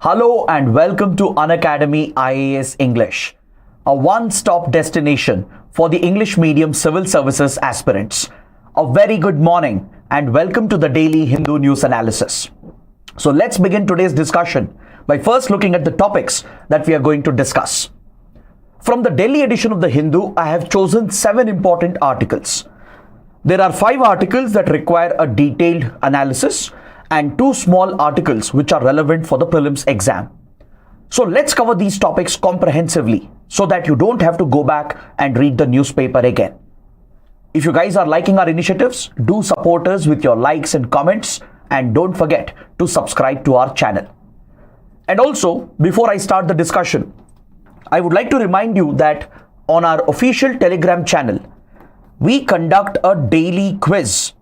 Hello and welcome to Unacademy IAS English, a one-stop destination for the English medium civil services aspirants. A very good morning and welcome to the daily Hindu news analysis. So let's begin today's discussion by first looking at the topics that we are going to discuss. From the Delhi edition of the Hindu, I have chosen 7 important articles. There are 5 articles that require a detailed analysis and 2 small articles which are relevant for the prelims exam. So let's cover these topics comprehensively so that you don't have to go back and read the newspaper again. If you guys are liking our initiatives, do support us with your likes and comments, and don't forget to subscribe to our channel. And also, before I start the discussion, I would like to remind you that on our official Telegram channel, we conduct a daily quiz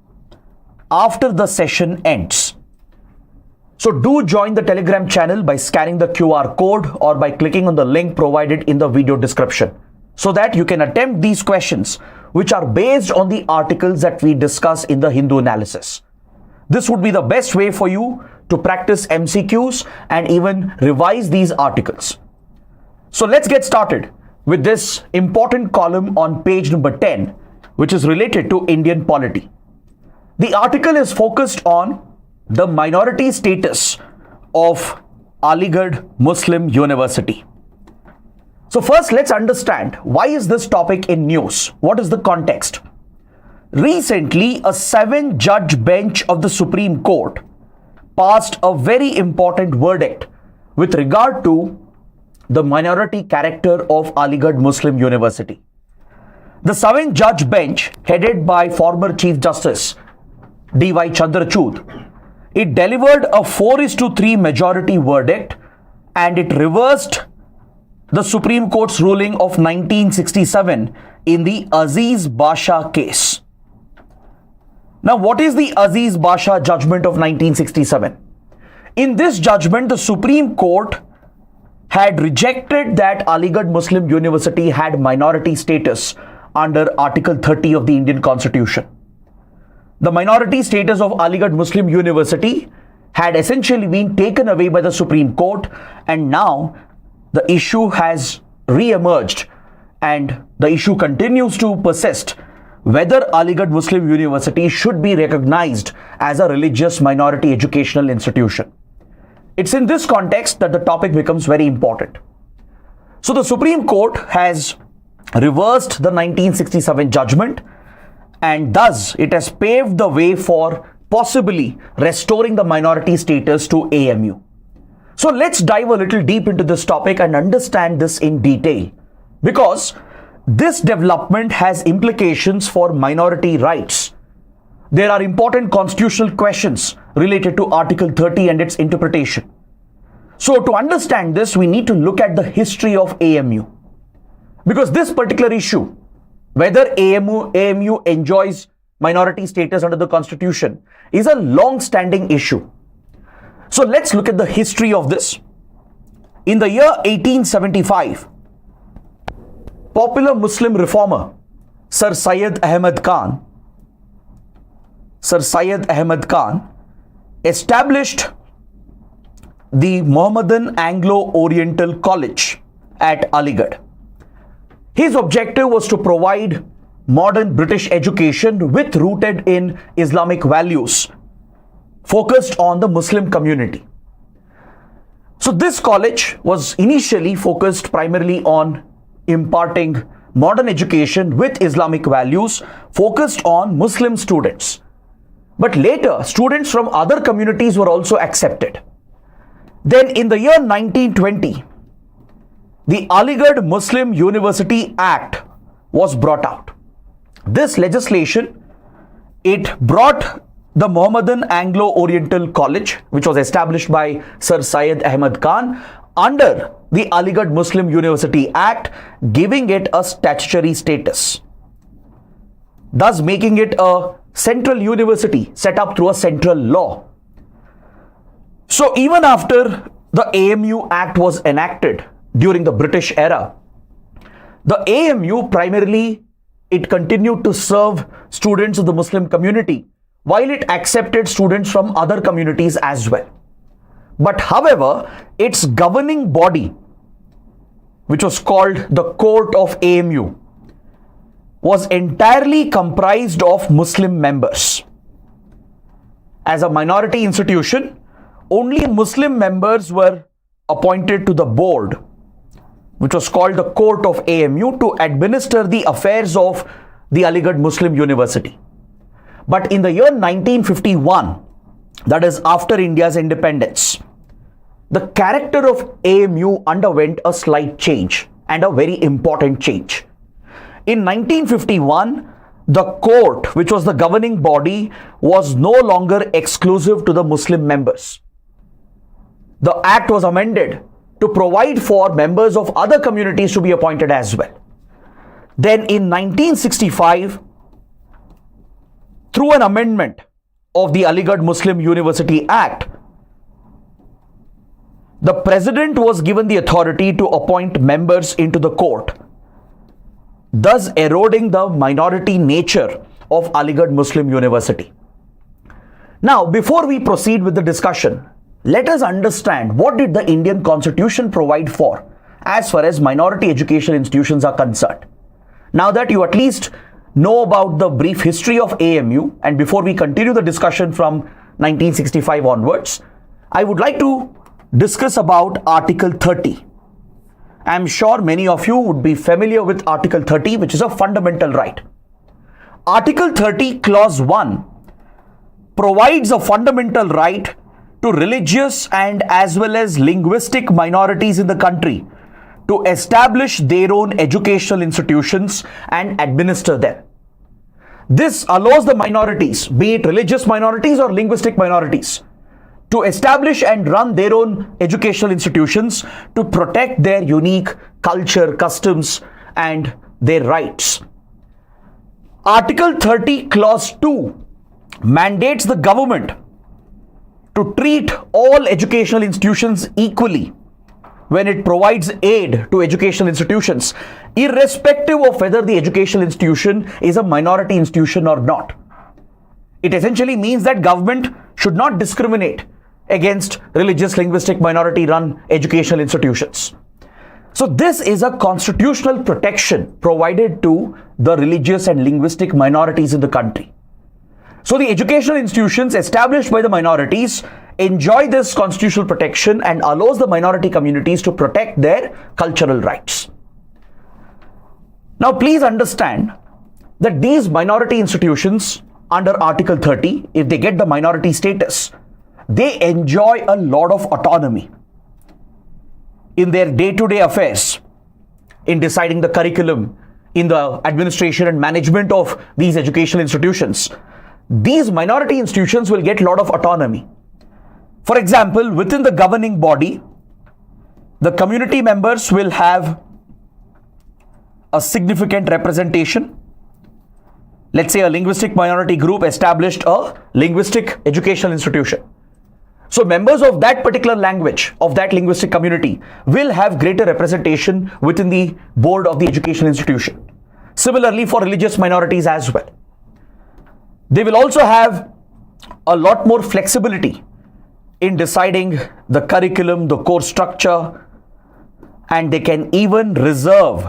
after the session ends. So do join the Telegram channel by scanning the QR code or by clicking on the link provided in the video description so that you can attempt these questions which are based on the articles that we discuss in the Hindu analysis. This would be the best way for you to practice MCQs and even revise these articles. So let's get started with this important column on page number 10, which is related to Indian polity. The article is focused on the minority status of Aligarh Muslim University. So first, let's understand why is this topic in news? What is the context? Recently, a 7-judge bench of the Supreme Court passed a very important verdict with regard to the minority character of Aligarh Muslim University. The 7-judge bench, headed by former Chief Justice D.Y. Chandrachud, it delivered a 4:3 majority verdict and it reversed the Supreme Court's ruling of 1967 in the Aziz Basha case. Now, what is the Aziz Basha judgment of 1967? In this judgment, the Supreme Court had rejected that Aligarh Muslim University had minority status under Article 30 of the Indian Constitution. The minority status of Aligarh Muslim University had essentially been taken away by the Supreme Court, and now the issue has re-emerged and the issue continues to persist whether Aligarh Muslim University should be recognized as a religious minority educational institution. It's in this context that the topic becomes very important. So the Supreme Court has reversed the 1967 judgment, and thus it has paved the way for possibly restoring the minority status to AMU. So let's dive a little deep into this topic and understand this in detail, because this development has implications for minority rights. There are important constitutional questions related to Article 30 and its interpretation. So to understand this, we need to look at the history of AMU, because this particular issue, whether AMU enjoys minority status under the Constitution, is a long-standing issue. So let's look at the history of this. In the year 1875, popular Muslim reformer Sir Syed Ahmad Khan established the Mohammedan Anglo-Oriental College at Aligarh. His objective was to provide modern British education with rooted in Islamic values, focused on the Muslim community. So this college was initially focused primarily on imparting modern education with Islamic values, focused on Muslim students. But later, students from other communities were also accepted. Then in the year 1920, the Aligarh Muslim University Act was brought out. This legislation, it brought the Mohammedan Anglo-Oriental College, which was established by Sir Syed Ahmad Khan, under the Aligarh Muslim University Act, giving it a statutory status, thus making it a central university set up through a central law. So even after the AMU Act was enacted during the British era, the AMU primarily, it continued to serve students of the Muslim community while it accepted students from other communities as well. But however, its governing body, which was called the Court of AMU, was entirely comprised of Muslim members. As a minority institution, only Muslim members were appointed to the board, which was called the Court of AMU, to administer the affairs of the Aligarh Muslim University. But in the year 1951, that is after India's independence, the character of AMU underwent a slight change, and a very important change. In 1951, the court, which was the governing body, was no longer exclusive to the Muslim members. The act was amended to provide for members of other communities to be appointed as well. Then in 1965, through an amendment of the Aligarh Muslim University Act, the president was given the authority to appoint members into the court, thus eroding the minority nature of Aligarh Muslim University. Now, before we proceed with the discussion, let us understand what did the Indian Constitution provide for as far as minority educational institutions are concerned. Now that you at least know about the brief history of AMU, and before we continue the discussion from 1965 onwards, I would like to discuss about Article 30. I am sure many of you would be familiar with Article 30, which is a fundamental right. Article 30, Clause 1 provides a fundamental right to religious and as well as linguistic minorities in the country to establish their own educational institutions and administer them. This allows the minorities, be it religious minorities or linguistic minorities, to establish and run their own educational institutions to protect their unique culture, customs, and their rights. Article 30, Clause 2 mandates the government to treat all educational institutions equally when it provides aid to educational institutions, irrespective of whether the educational institution is a minority institution or not. It essentially means that government should not discriminate against religious, linguistic, minority-run educational institutions. So this is a constitutional protection provided to the religious and linguistic minorities in the country. So the educational institutions established by the minorities enjoy this constitutional protection and allows the minority communities to protect their cultural rights. Now please understand that these minority institutions under Article 30, if they get the minority status, they enjoy a lot of autonomy in their day-to-day affairs, in deciding the curriculum, in the administration and management of these educational institutions. These minority institutions will get a lot of autonomy. For example, within the governing body, the community members will have a significant representation. Let's say a linguistic minority group established a linguistic educational institution. So members of that particular language, of that linguistic community, will have greater representation within the board of the educational institution. Similarly for religious minorities as well. They will also have a lot more flexibility in deciding the curriculum, the course structure, and they can even reserve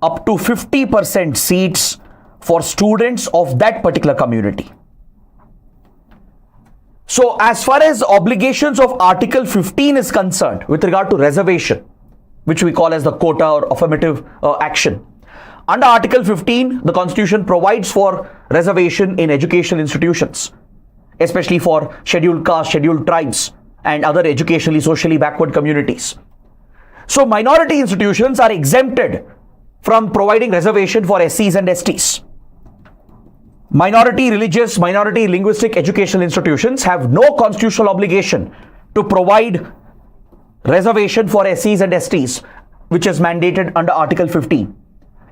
up to 50% seats for students of that particular community. So as far as obligations of Article 15 is concerned with regard to reservation, which we call as the quota or affirmative action, under Article 15, the Constitution provides for reservation in educational institutions, especially for scheduled castes, scheduled tribes, and other educationally, socially backward communities. So minority institutions are exempted from providing reservation for SCs and STs. Minority religious, minority linguistic educational institutions have no constitutional obligation to provide reservation for SCs and STs, which is mandated under Article 15.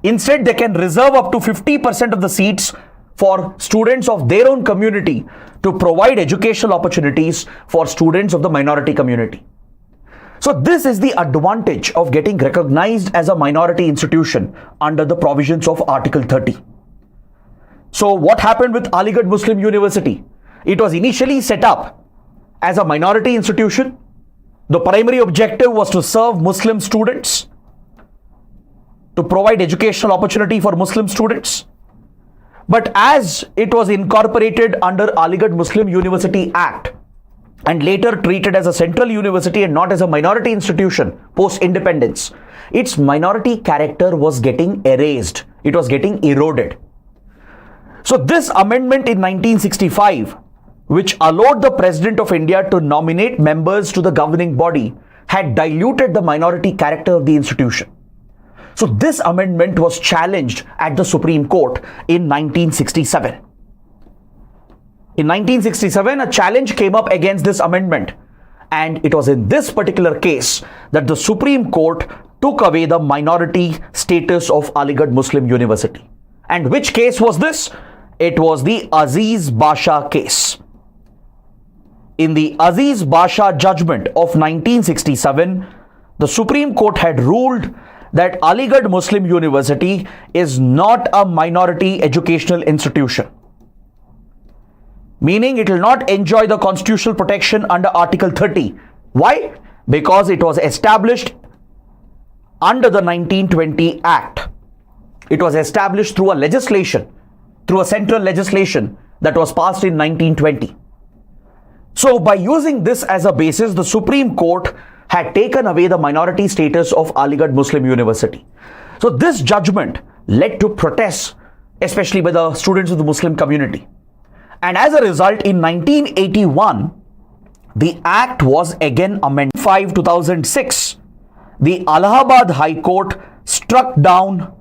Instead, they can reserve up to 50% of the seats for students of their own community to provide educational opportunities for students of the minority community. So this is the advantage of getting recognized as a minority institution under the provisions of Article 30. So what happened with Aligarh Muslim University? It was initially set up as a minority institution. The primary objective was to serve Muslim students, to provide educational opportunity for Muslim students. But as it was incorporated under Aligarh Muslim University Act and later treated as a central university and not as a minority institution post-independence, its minority character was getting erased. It was getting eroded. So this amendment in 1965, which allowed the President of India to nominate members to the governing body, had diluted the minority character of the institution. So this amendment was challenged at the Supreme Court in 1967. In 1967, a challenge came up against this amendment, and it was in this particular case that the Supreme Court took away the minority status of Aligarh Muslim University. And which case was this? It was the Aziz Basha case. In the Aziz Basha judgment of 1967, the Supreme Court had ruled that Aligarh Muslim University is not a minority educational institution, meaning it will not enjoy the constitutional protection under Article 30. Why? Because it was established under the 1920 Act. It was established through a legislation, through a central legislation that was passed in 1920. So by using this as a basis, the Supreme Court had taken away the minority status of Aligarh Muslim University. So this judgment led to protests, especially by the students of the Muslim community. And as a result, in 1981, the Act was again amended. 5/2006, the Allahabad High Court struck down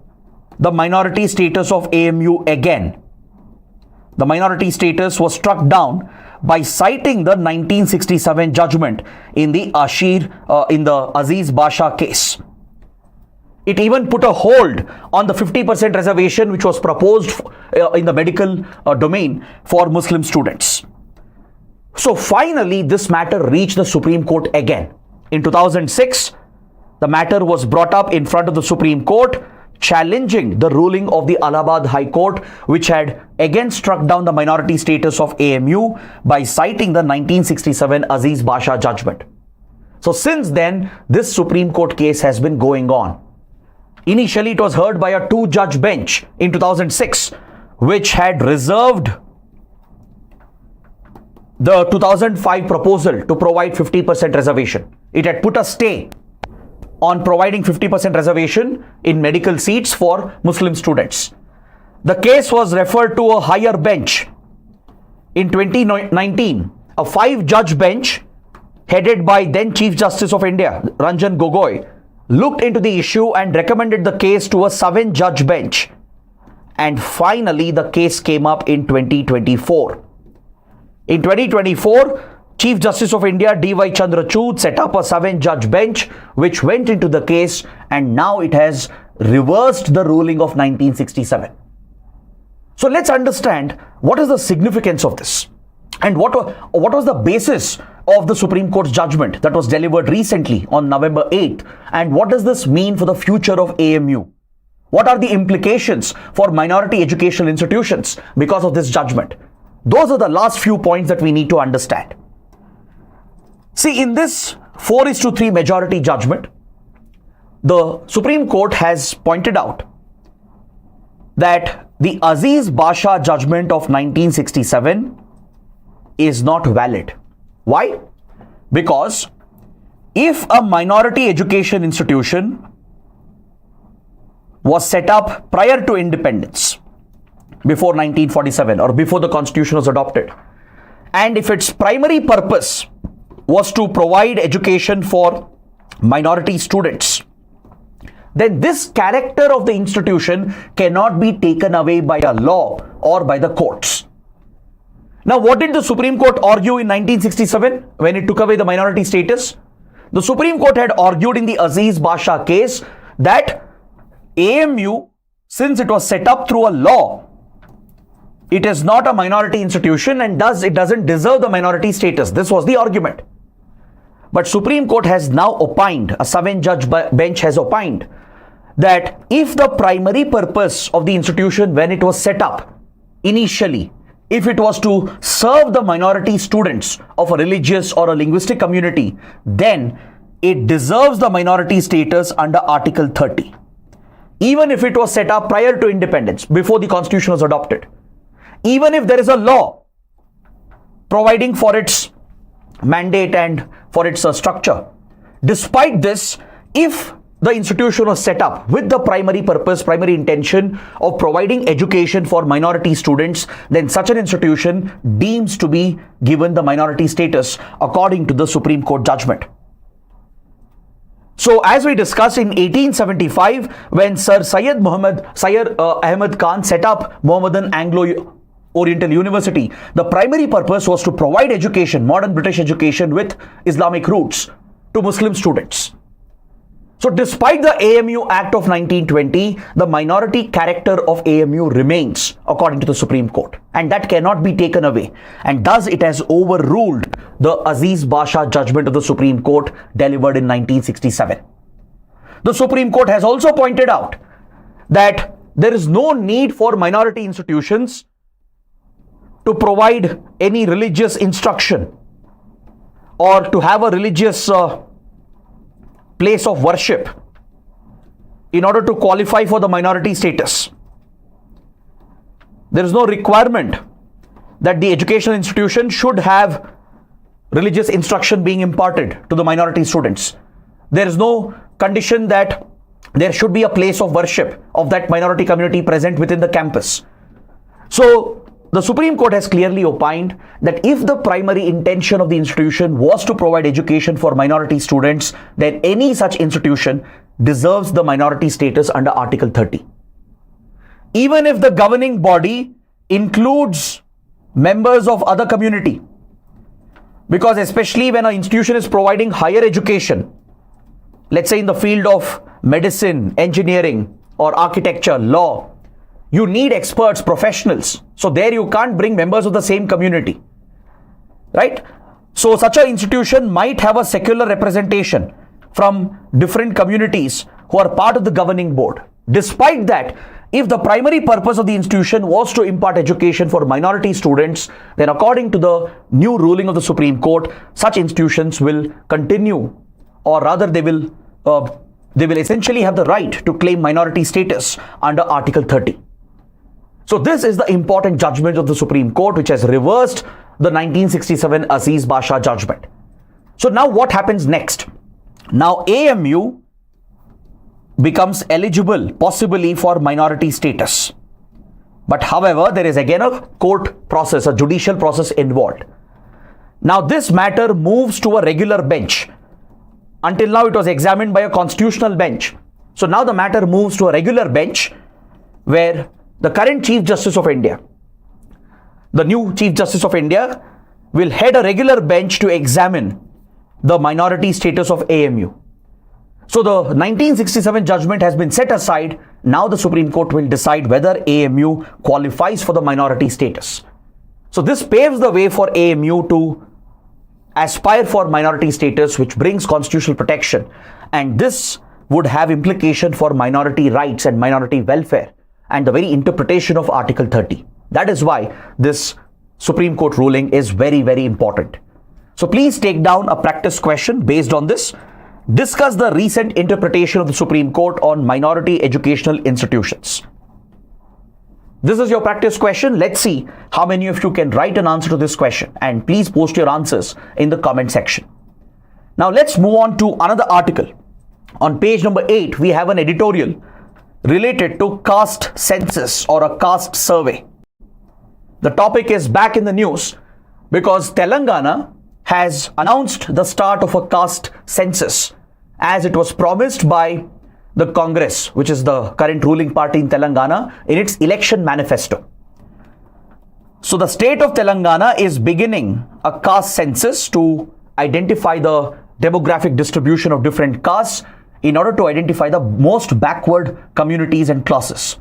the minority status of AMU again. The minority status was struck down by citing the 1967 judgment in the Aziz Basha case. It even put a hold on the 50% reservation which was proposed in the medical domain for Muslim students. So finally, this matter reached the Supreme Court again. In 2006, the matter was brought up in front of the Supreme Court, challenging the ruling of the Allahabad High Court, which had again struck down the minority status of AMU by citing the 1967 Aziz Basha judgment. So since then, this Supreme Court case has been going on. Initially, it was heard by a 2-judge bench in 2006, which had reserved the 2005 proposal to provide 50% reservation. It had put a stay on providing 50% reservation in medical seats for Muslim students. The case was referred to a higher bench. In 2019, a 5-judge bench headed by then Chief Justice of India, Ranjan Gogoi, looked into the issue and recommended the case to a 7-judge bench. And finally, the case came up in 2024. In 2024, Chief Justice of India D.Y. Chandrachud set up a 7-judge bench which went into the case, and now it has reversed the ruling of 1967. So let's understand what is the significance of this and what was the basis of the Supreme Court's judgment that was delivered recently on November 8th, and what does this mean for the future of AMU? What are the implications for minority educational institutions because of this judgment? Those are the last few points that we need to understand. See, in this 4:3 majority judgment, the Supreme Court has pointed out that the Aziz Basha judgment of 1967 is not valid. Why? Because if a minority education institution was set up prior to independence, before 1947 or before the Constitution was adopted, and if its primary purpose was to provide education for minority students, then this character of the institution cannot be taken away by a law or by the courts. Now, what did the Supreme Court argue in 1967 when it took away the minority status? The Supreme Court had argued in the Aziz Basha case that AMU, since it was set up through a law, it is not a minority institution and it doesn't deserve the minority status. This was the argument. But Supreme Court has now opined, a 7-judge bench has opined, that if the primary purpose of the institution when it was set up initially if it was to serve the minority students of a religious or a linguistic community, then it deserves the minority status under Article 30. Even if it was set up prior to independence, before the constitution was adopted, even if there is a law providing for its mandate and for its structure, despite this, if the institution was set up with the primary purpose, primary intention of providing education for minority students, then such an institution deems to be given the minority status according to the Supreme Court judgment. So as we discussed in 1875, when Sir Ahmed Khan set up Mohammedan Anglo-Oriental University, the primary purpose was to provide education, modern British education with Islamic roots to Muslim students. So despite the AMU Act of 1920, the minority character of AMU remains according to the Supreme Court, and that cannot be taken away. And thus it has overruled the Aziz Basha judgment of the Supreme Court delivered in 1967. The Supreme Court has also pointed out that there is no need for minority institutions to provide any religious instruction or to have a religious place of worship in order to qualify for the minority status. There is no requirement that the educational institution should have religious instruction being imparted to the minority students. There is no condition that there should be a place of worship of that minority community present within the campus. So the Supreme Court has clearly opined that if the primary intention of the institution was to provide education for minority students, then any such institution deserves the minority status under Article 30. Even if the governing body includes members of other community, because especially when an institution is providing higher education, let's say in the field of medicine, engineering, or architecture, law, you need experts, professionals. So there you can't bring members of the same community, right? So such an institution might have a secular representation from different communities who are part of the governing board. Despite that, if the primary purpose of the institution was to impart education for minority students, then according to the new ruling of the Supreme Court, such institutions will continue, or rather they will essentially have the right to claim minority status under Article 30. So this is the important judgment of the Supreme Court, which has reversed the 1967 Aziz Basha judgment. So now what happens next? Now AMU becomes eligible possibly for minority status. But however, there is again a court process, a judicial process involved. Now this matter moves to a regular bench. Until now it was examined by a constitutional bench. So now the matter moves to a regular bench where the current Chief Justice of India, the new Chief Justice of India, will head a regular bench to examine the minority status of AMU. So the 1967 judgment has been set aside. Now the Supreme Court will decide whether AMU qualifies for the minority status. So this paves the way for AMU to aspire for minority status, which brings constitutional protection. And this would have implication for minority rights and minority welfare and the very interpretation of Article 30. That is why this Supreme Court ruling is very, very important. So please take down a practice question based on this. Discuss the recent interpretation of the Supreme Court on minority educational institutions. This is your practice question. Let's see how many of you can write an answer to this question, and please post your answers in the comment section. Now let's move on to another article. On page number 8, we have an editorial related to caste census or a caste survey. The topic is back in the news because Telangana has announced the start of a caste census as it was promised by the Congress, which is the current ruling party in Telangana, in its election manifesto. So the state of Telangana is beginning a caste census to identify the demographic distribution of different castes in order to identify the most backward communities and classes.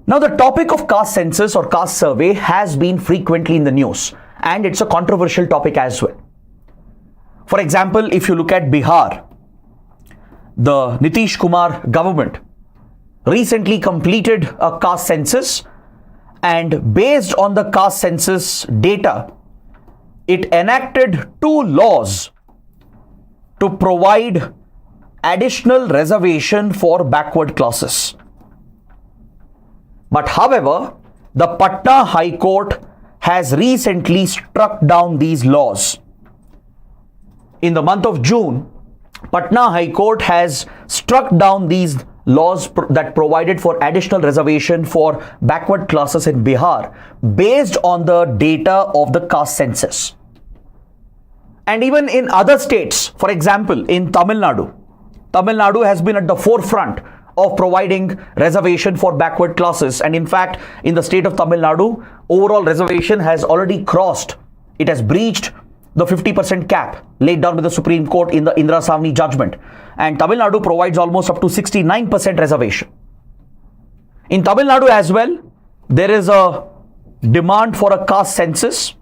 Now the topic of caste census or caste survey has been frequently in the news, and it's a controversial topic as well. For example, if you look at Bihar, the Nitish Kumar government recently completed a caste census, and based on the caste census data, it enacted two laws to provide additional reservation for backward classes. But however, the Patna High Court has recently struck down these laws. In the month of June, Patna High Court has struck down these laws that provided for additional reservation for backward classes in Bihar based on the data of the caste census. And even in other states, for example, in Tamil Nadu has been at the forefront of providing reservation for backward classes. And in fact, in the state of Tamil Nadu, overall reservation has already crossed. It has breached the 50% cap laid down by the Supreme Court in the Indra Savni judgment. And Tamil Nadu provides almost up to 69% reservation. In Tamil Nadu as well, there is a demand for a caste census.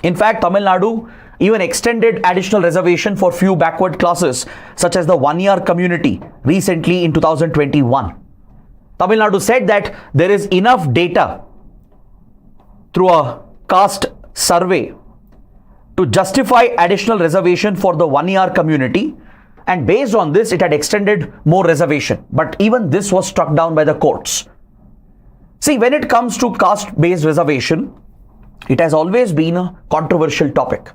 In fact, Tamil Nadu even extended additional reservation for few backward classes, such as the Vaniyar community, recently in 2021. Tamil Nadu said that there is enough data through a caste survey to justify additional reservation for the Vaniyar community, and based on this, it had extended more reservation. But even this was struck down by the courts. See, when it comes to caste-based reservation, it has always been a controversial topic.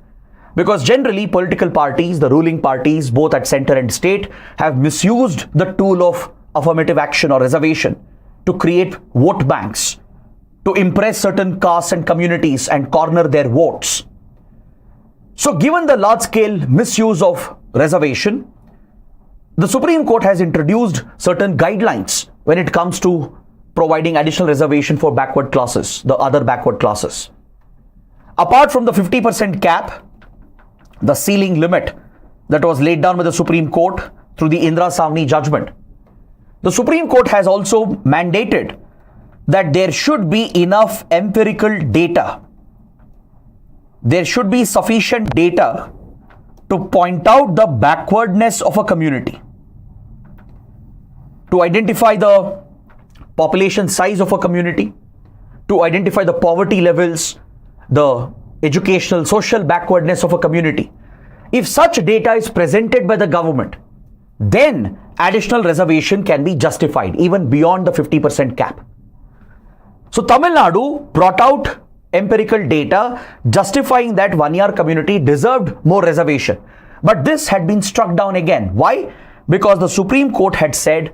Because generally, political parties, the ruling parties, both at center and state, have misused the tool of affirmative action or reservation to create vote banks, to impress certain castes and communities and corner their votes. So given the large-scale misuse of reservation, the Supreme Court has introduced certain guidelines when it comes to providing additional reservation for backward classes, the other backward classes. Apart from the 50% cap, the ceiling limit that was laid down by the Supreme Court through the Indra Savni judgment, the Supreme Court has also mandated that there should be enough empirical data. There should be sufficient data to point out the backwardness of a community, to identify the population size of a community, to identify the poverty levels, the educational, social backwardness of a community. If such data is presented by the government, then additional reservation can be justified even beyond the 50% cap. So Tamil Nadu brought out empirical data justifying that Vaniyar community deserved more reservation. But this had been struck down again. Why? Because the Supreme Court had said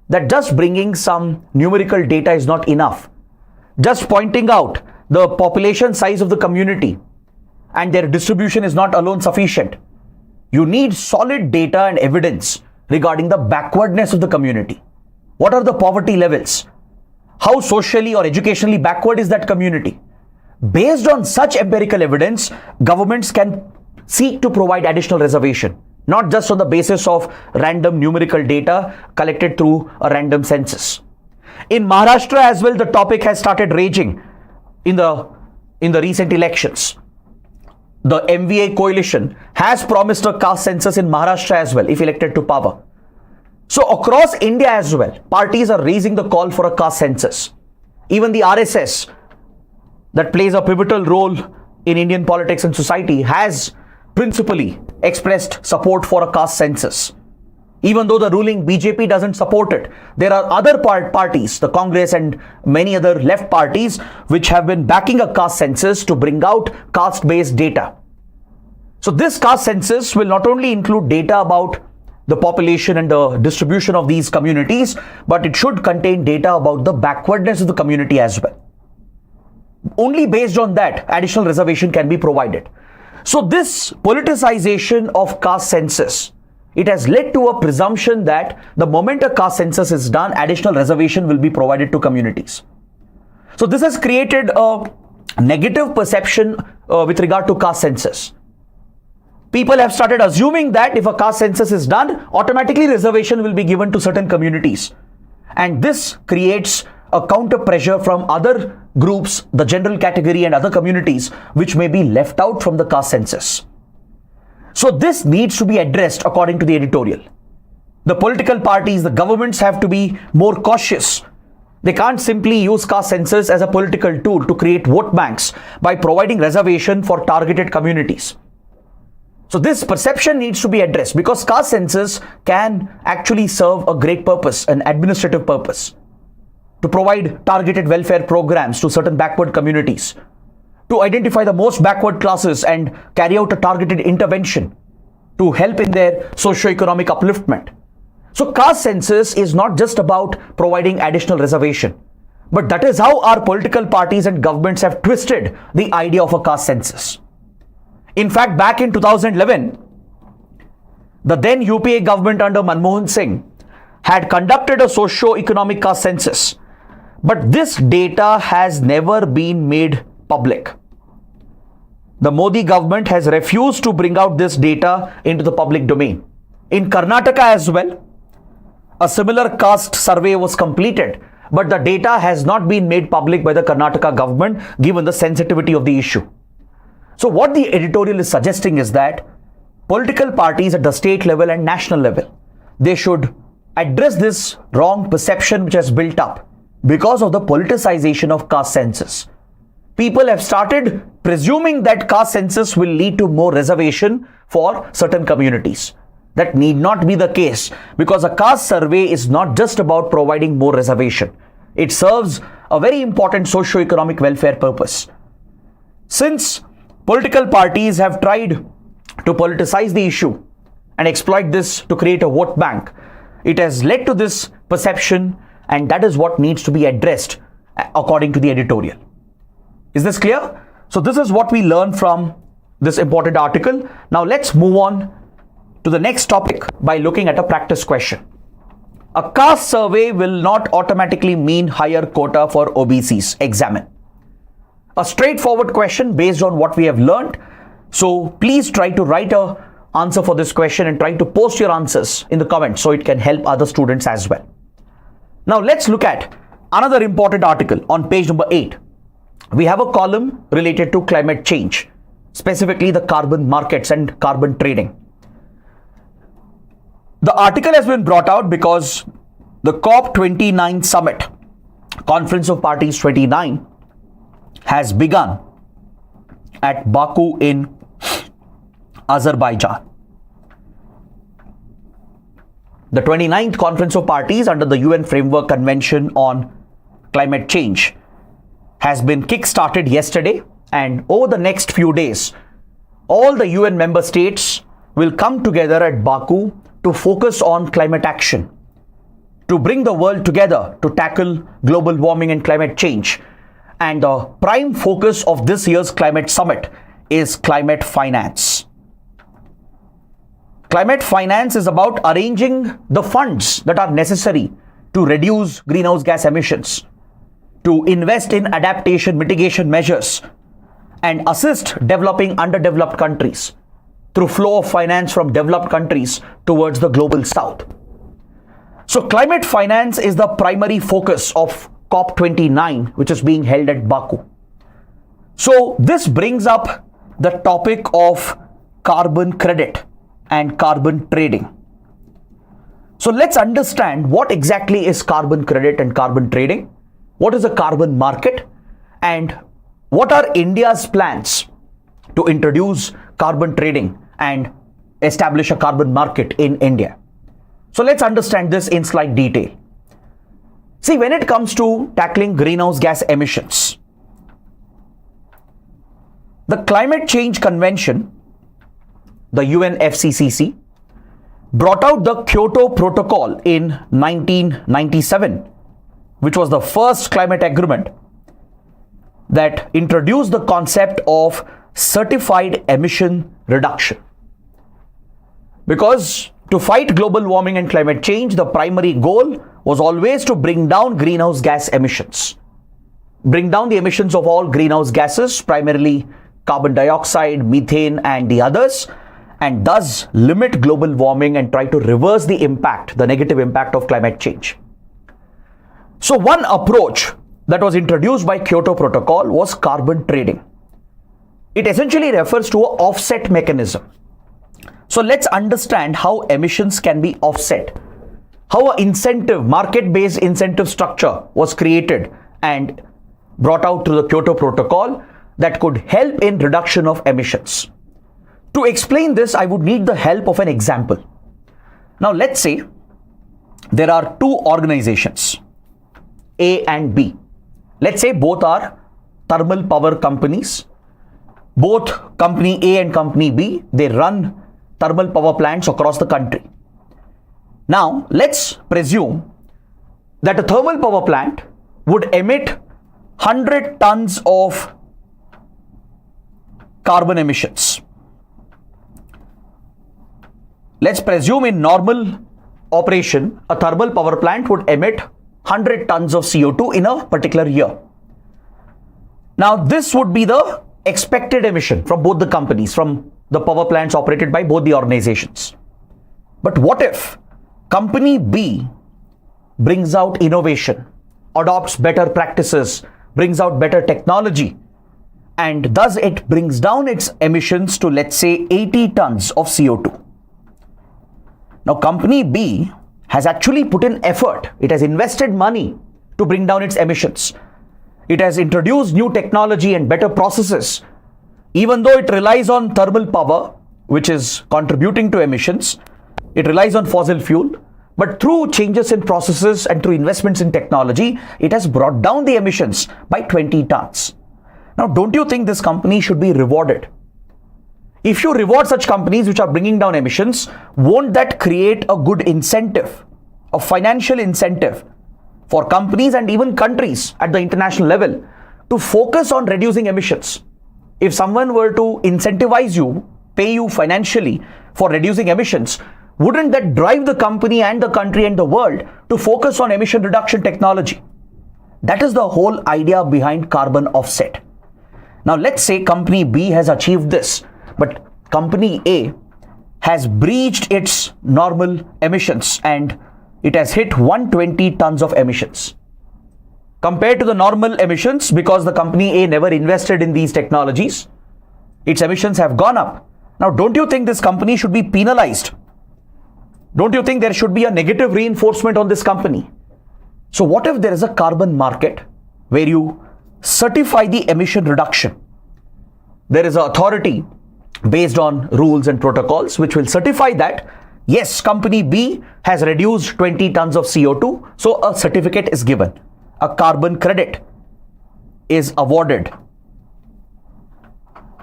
that just bringing some numerical data is not enough. Just pointing out the population size of the community and their distribution is not alone sufficient. You need solid data and evidence regarding the backwardness of the community. What are the poverty levels? How socially or educationally backward is that community? Based on such empirical evidence, governments can seek to provide additional reservation, not just on the basis of random numerical data collected through a random census. In Maharashtra as well, the topic has started raging in the recent elections. The MVA coalition has promised a caste census in Maharashtra as well, if elected to power. So across India as well, parties are raising the call for a caste census. Even the RSS, that plays a pivotal role in Indian politics and society, has principally expressed support for a caste census. Even though the ruling BJP doesn't support it, there are other parties, the Congress and many other left parties, which have been backing a caste census to bring out caste-based data. So this caste census will not only include data about the population and the distribution of these communities, but it should contain data about the backwardness of the community as well. Only based on that, additional reservation can be provided. So this politicization of caste census, it has led to a presumption that the moment a caste census is done, additional reservation will be provided to communities. So this has created a negative perception with regard to caste census. People have started assuming that if a caste census is done, automatically reservation will be given to certain communities. And this creates a counter pressure from other groups, the general category and other communities, which may be left out from the caste census. So this needs to be addressed according to the editorial. The political parties, the governments have to be more cautious They can't simply use caste census as a political tool to create vote banks by providing reservation for targeted communities. So this perception needs to be addressed, because caste census can actually serve a great purpose, an administrative purpose, to provide targeted welfare programs to certain backward communities, to identify the most backward classes and carry out a targeted intervention to help in their socio-economic upliftment. So caste census is not just about providing additional reservation, but that is how our political parties and governments have twisted the idea of a caste census. In fact, back in 2011, the then UPA government under Manmohan Singh had conducted a socio-economic caste census, but this data has never been made public. The Modi government has refused to bring out this data into the public domain. In Karnataka as well, a similar caste survey was completed, but the data has not been made public by the Karnataka government given the sensitivity of the issue. So what the editorial is suggesting is that political parties at the state level and national level, they should address this wrong perception which has built up because of the politicization of caste census. People have started presuming that caste census will lead to more reservation for certain communities. That need not be the case, because a caste survey is not just about providing more reservation. It serves a very important socio-economic welfare purpose. Since political parties have tried to politicize the issue and exploit this to create a vote bank, it has led to this perception, and that is what needs to be addressed according to the editorial. Is this clear? So this is what we learn from this important article. Now let's move on to the next topic by looking at a practice question. A caste survey will not automatically mean higher quota for OBCs. Examine. A straightforward question based on what we have learned. So please try to write an answer for this question and try to post your answers in the comments so it can help other students as well. Now let's look at another important article on page number 8. We have a column related to climate change, specifically the carbon markets and carbon trading. The article has been brought out because the COP29 summit, Conference of Parties 29, has begun at Baku in Azerbaijan. The 29th Conference of Parties under the UN Framework Convention on Climate Change has been kick-started yesterday, and over the next few days, all the UN member states will come together at Baku to focus on climate action, to bring the world together to tackle global warming and climate change. And the prime focus of this year's climate summit is climate finance. Climate finance is about arranging the funds that are necessary to reduce greenhouse gas emissions, to invest in adaptation mitigation measures, and assist developing underdeveloped countries through flow of finance from developed countries towards the global south. So climate finance is the primary focus of COP29, which is being held at Baku. So this brings up the topic of carbon credit and carbon trading. So let's understand what exactly is carbon credit and carbon trading, what is a carbon market, and what are India's plans to introduce carbon trading and establish a carbon market in India. So let's understand this in slight detail. See, when it comes to tackling greenhouse gas emissions, the Climate Change Convention, the UNFCCC, brought out the Kyoto Protocol in 1997, which was the first climate agreement that introduced the concept of certified emission reduction. Because to fight global warming and climate change, the primary goal was always to bring down greenhouse gas emissions. Bring down the emissions of all greenhouse gases, primarily carbon dioxide, methane, and the others, and thus limit global warming and try to reverse the impact, the negative impact of climate change. So one approach that was introduced by Kyoto Protocol was carbon trading. It essentially refers to an offset mechanism. So let's understand how emissions can be offset. how a incentive, market-based incentive structure was created and brought out through the Kyoto Protocol that could help in reduction of emissions. To explain this, I would need the help of an example. Now, let's say there are two organizations, A and B. Let's say both are thermal power companies. Both company A and company B, they run thermal power plants across the country. Now, let's presume that a thermal power plant would emit 100 tons of carbon emissions. Let's presume in normal operation, a thermal power plant would emit 100 tons of CO2 in a particular year. Now, this would be the expected emission from both the companies, from the power plants operated by both the organizations. But what if company B brings out innovation, adopts better practices, brings out better technology, and thus it brings down its emissions to, let's say, 80 tons of CO2. Now, company B has actually put in effort. It has invested money to bring down its emissions. It has introduced new technology and better processes. Even though it relies on thermal power, which is contributing to emissions, it relies on fossil fuel, but through changes in processes and through investments in technology, it has brought down the emissions by 20 tons. Now, don't you think this company should be rewarded? If you reward such companies which are bringing down emissions, won't that create a good incentive, a financial incentive for companies and even countries at the international level to focus on reducing emissions? If someone were to incentivize you, pay you financially for reducing emissions, wouldn't that drive the company and the country and the world to focus on emission reduction technology? That is the whole idea behind carbon offset. Now, let's say company B has achieved this, but company A has breached its normal emissions and it has hit 120 tons of emissions. Compared to the normal emissions, because the company A never invested in these technologies, its emissions have gone up. Now, don't you think this company should be penalized? Don't you think there should be a negative reinforcement on this company? So what if there is a carbon market where you certify the emission reduction? There is an authority based on rules and protocols which will certify that, yes, company B has reduced 20 tons of CO2, so a certificate is given. A carbon credit is awarded.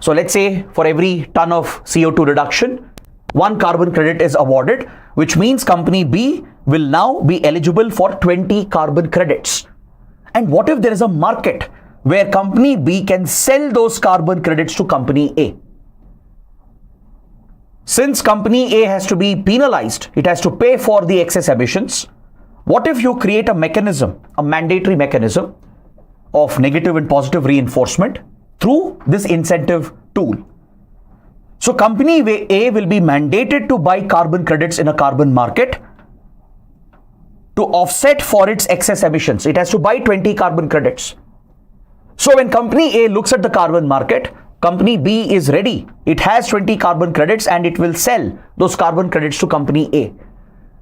So let's say for every ton of CO2 reduction, 1 carbon credit is awarded, which means company B will now be eligible for 20 carbon credits. And what if there is a market where company B can sell those carbon credits to company A? Since company A has to be penalized, it has to pay for the excess emissions. What if you create a mechanism, a mandatory mechanism of negative and positive reinforcement through this incentive tool? So company A will be mandated to buy carbon credits in a carbon market to offset for its excess emissions. It has to buy 20 carbon credits. So when company A looks at the carbon market, company B is ready. It has 20 carbon credits and it will sell those carbon credits to company A.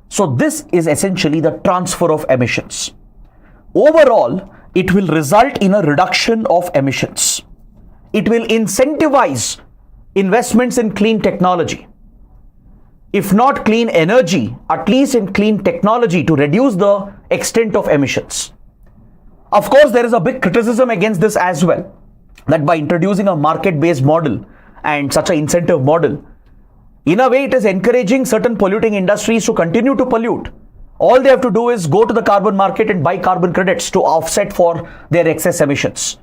So this is essentially the transfer of emissions. Overall, it will result in a reduction of emissions. It will incentivize investments in clean technology. If not clean energy, at least in clean technology to reduce the extent of emissions. Of course, there is a big criticism against this as well, that by introducing a market-based model and such an incentive model, in a way it is encouraging certain polluting industries to continue to pollute. All they have to do is go to the carbon market and buy carbon credits to offset for their excess emissions.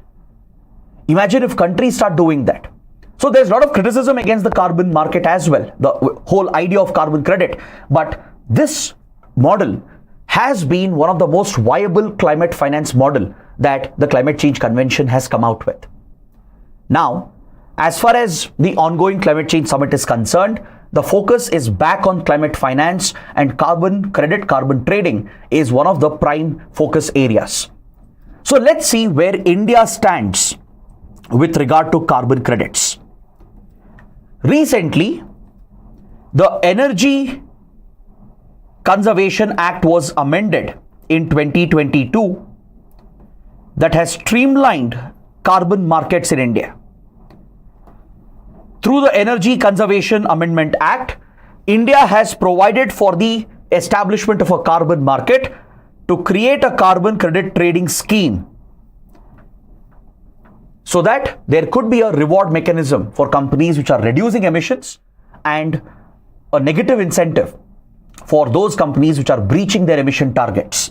Imagine if countries start doing that. So there's a lot of criticism against the carbon market as well, the whole idea of carbon credit. But this model has been one of the most viable climate finance model that the Climate Change Convention has come out with. Now, as far as the ongoing Climate Change Summit is concerned, the focus is back on climate finance, and carbon credit, carbon trading is one of the prime focus areas. So let's see where India stands with regard to carbon credits. Recently, the Energy Conservation Act was amended in 2022 that has streamlined carbon markets in India. Through the Energy Conservation Amendment Act, India has provided for the establishment of a carbon market to create a carbon credit trading scheme so that there could be a reward mechanism for companies which are reducing emissions and a negative incentive for those companies which are breaching their emission targets.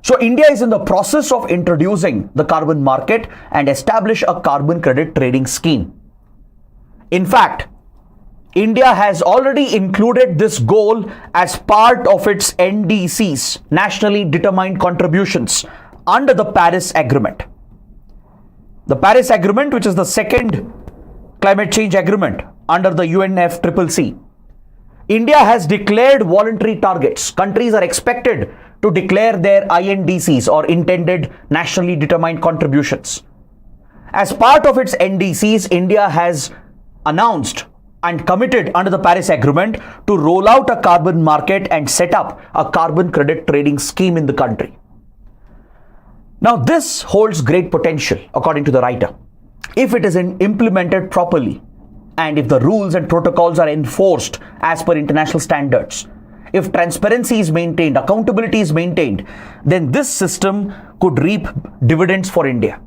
So India is in the process of introducing the carbon market and establish a carbon credit trading scheme. In fact, India has already included this goal as part of its NDCs, nationally determined contributions, under the Paris Agreement. The Paris Agreement, which is the second climate change agreement under the UNFCCC. India has declared voluntary targets. Countries are expected to declare their INDCs or intended nationally determined contributions. As part of its NDCs, India has announced and committed under the Paris Agreement to roll out a carbon market and set up a carbon credit trading scheme in the country. Now, this holds great potential, according to the writer, if it is implemented properly and if the rules and protocols are enforced as per international standards. If transparency is maintained, accountability is maintained, then this system could reap dividends for India.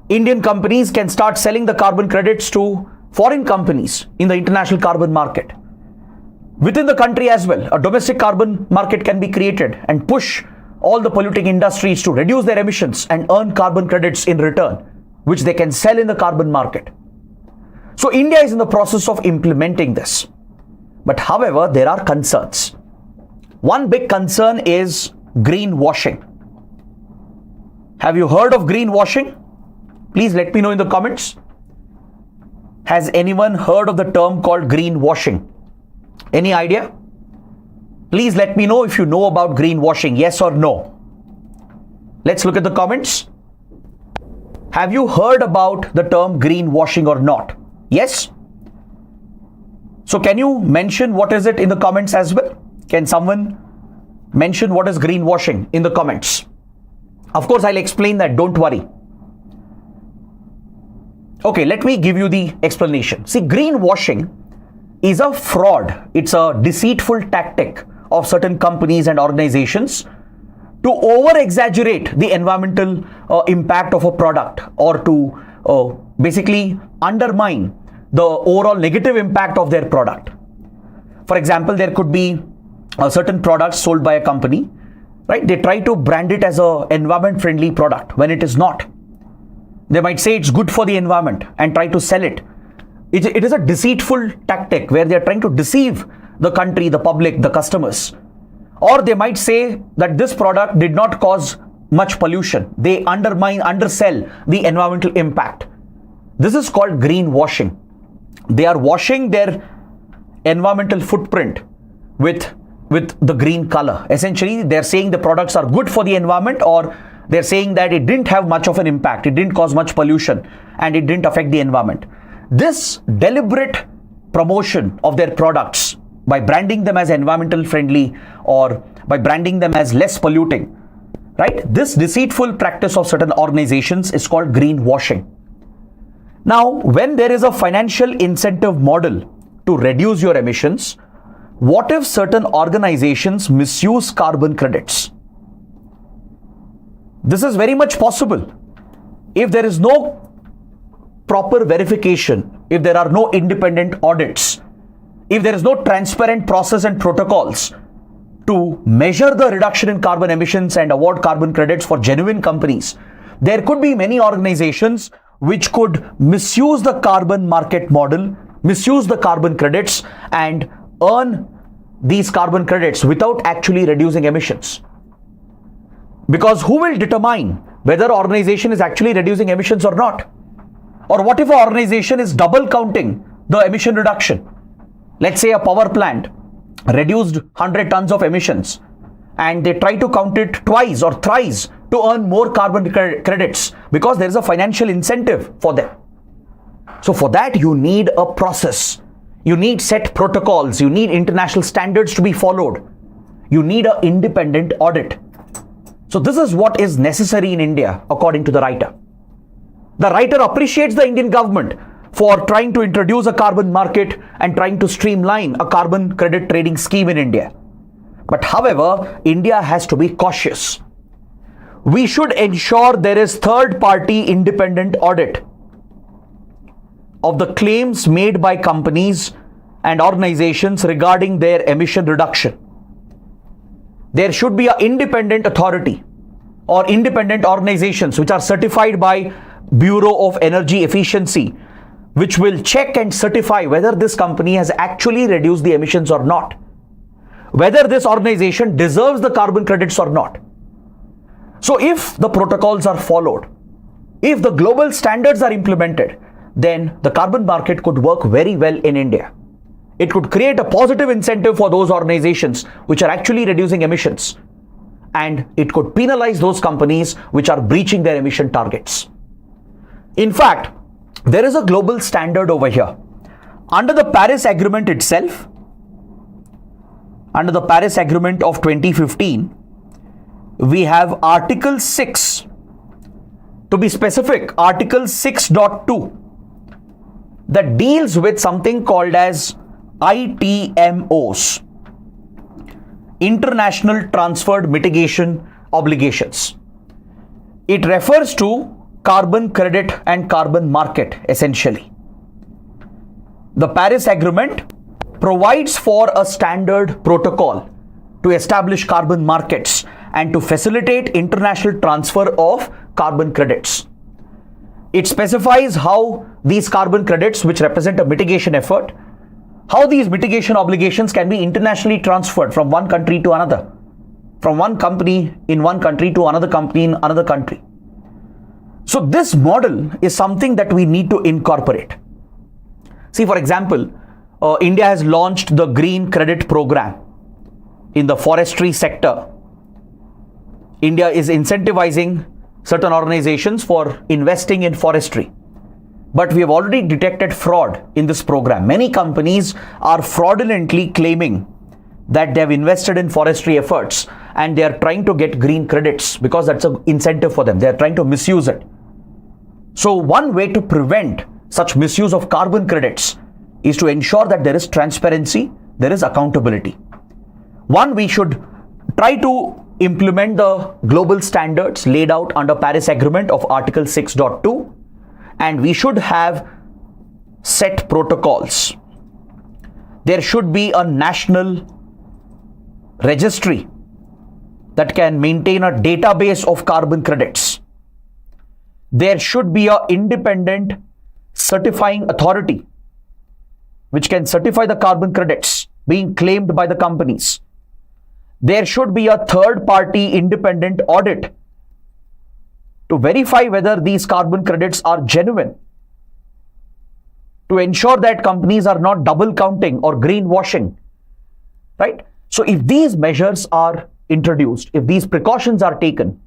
Indian companies can start selling the carbon credits to foreign companies in the international carbon market. Within the country as well, a domestic carbon market can be created and push all the polluting industries to reduce their emissions and earn carbon credits in return, which they can sell in the carbon market. So India is in the process of implementing this. But however, there are concerns. One big concern is greenwashing. Have you heard of greenwashing? Please let me know in the comments. Has anyone heard of the term called greenwashing? Any idea? Please let me know if you know about greenwashing, yes or no. Let's look at the comments. Have you heard about the term greenwashing or not? Yes? So can you mention what is it in the comments as well? Can someone mention what is greenwashing in the comments? Of course, I'll explain that, don't worry. Okay, let me give you the explanation. See, greenwashing is a fraud. It's a deceitful tactic of certain companies and organizations to over-exaggerate the environmental impact of a product or to basically undermine the overall negative impact of their product. For example, there could be certain products sold by a company, right? They try to brand it as an environment-friendly product when it is not. They might say it's good for the environment and try to sell it. It is a deceitful tactic where they are trying to deceive the country, the public, the customers. Or they might say that this product did not cause much pollution. They undersell the environmental impact. This is called greenwashing. They are washing their environmental footprint with the green color. Essentially, they're saying the products are good for the environment, or they're saying that it didn't have much of an impact, it didn't cause much pollution, and it didn't affect the environment. This deliberate promotion of their products by branding them as environmental friendly or by branding them as less polluting, right? This deceitful practice of certain organizations is called greenwashing. Now, when there is a financial incentive model to reduce your emissions, what if certain organizations misuse carbon credits? This is very much possible. If there is no proper verification, if there are no independent audits, if there is no transparent process and protocols to measure the reduction in carbon emissions and award carbon credits for genuine companies, there could be many organizations which could misuse the carbon market model, misuse the carbon credits, and earn these carbon credits without actually reducing emissions. Because who will determine whether an organization is actually reducing emissions or not? Or what if an organization is double counting the emission reduction? Let's say a power plant reduced 100 tons of emissions and they try to count it twice or thrice to earn more carbon credits because there is a financial incentive for them. So for that, you need a process. You need set protocols. You need international standards to be followed. You need an independent audit. So this is what is necessary in India, according to the writer. The writer appreciates the Indian government for trying to introduce a carbon market and trying to streamline a carbon credit trading scheme in India. But however, India has to be cautious. We should ensure there is third-party independent audit of the claims made by companies and organizations regarding their emission reduction. There should be an independent authority or independent organizations which are certified by Bureau of Energy Efficiency, which will check and certify whether this company has actually reduced the emissions or not, whether this organization deserves the carbon credits or not. So if the protocols are followed, if the global standards are implemented, then the carbon market could work very well in India. It could create a positive incentive for those organizations which are actually reducing emissions, and it could penalize those companies which are breaching their emission targets. In fact, there is a global standard over here. Under the Paris Agreement itself, under the Paris Agreement of 2015, we have Article 6, to be specific, Article 6.2, that deals with something called as ITMOs, International Transferred Mitigation Obligations. It refers to carbon credit and carbon market, essentially. The Paris Agreement provides for a standard protocol to establish carbon markets and to facilitate international transfer of carbon credits. It specifies how these carbon credits, which represent a mitigation effort, how these mitigation obligations can be internationally transferred from one country to another, from one company in one country to another company in another country. So this model is something that we need to incorporate. See, for example, India has launched the Green Credit Program in the forestry sector. India is incentivizing certain organizations for investing in forestry. But we have already detected fraud in this program. Many companies are fraudulently claiming that they have invested in forestry efforts and they are trying to get green credits because that's an incentive for them. They are trying to misuse it. So one way to prevent such misuse of carbon credits is to ensure that there is transparency, there is accountability. One, we should try to implement the global standards laid out under Paris Agreement of Article 6.2, and we should have set protocols. There should be a national registry that can maintain a database of carbon credits. There should be an independent certifying authority which can certify the carbon credits being claimed by the companies. There should be a third-party independent audit to verify whether these carbon credits are genuine, to ensure that companies are not double counting or greenwashing, right? So if these measures are introduced, if these precautions are taken,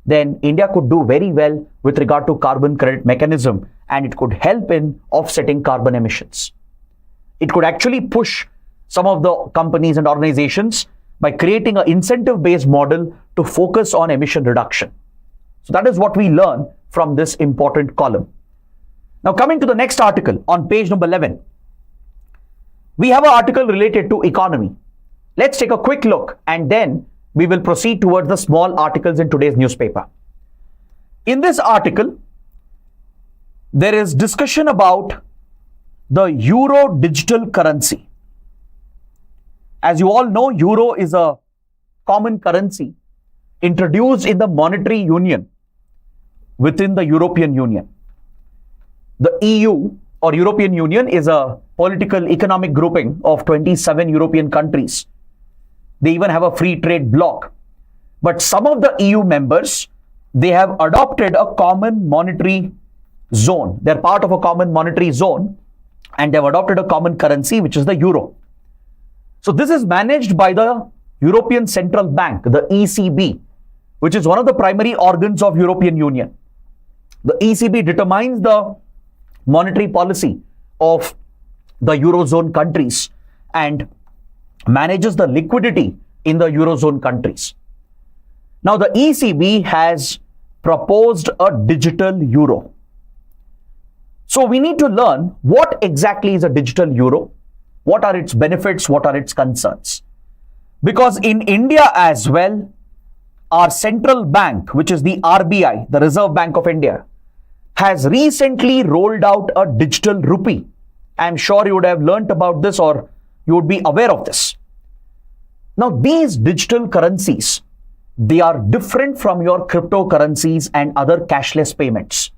then India could do very well with regard to carbon credit mechanism, and it could help in offsetting carbon emissions. It could actually push some of the companies and organizations by creating an incentive-based model to focus on emission reduction. So that is what we learn from this important column. Now coming to the next article on page number 11, we have an article related to economy. Let's take a quick look and then we will proceed towards the small articles in today's newspaper. In this article, there is discussion about the euro digital currency. As you all know, euro is a common currency introduced in the monetary union within the European Union. The EU or European Union is a political economic grouping of 27 European countries. They even have a free trade bloc. But some of the EU members, they have adopted a common monetary zone. They're part of a common monetary zone and they've adopted a common currency, which is the euro. So this is managed by the European Central Bank, the ECB, which is one of the primary organs of European Union. The ECB determines the monetary policy of the Eurozone countries and manages the liquidity in the Eurozone countries. Now, the ECB has proposed a digital euro. So we need to learn what exactly is a digital euro, what are its benefits, what are its concerns. Because in India as well, our central bank, which is the RBI, the Reserve Bank of India, has recently rolled out a digital rupee. I'm sure you would have learnt about this or you would be aware of this. Now, these digital currencies, they are different from your cryptocurrencies and other cashless payments.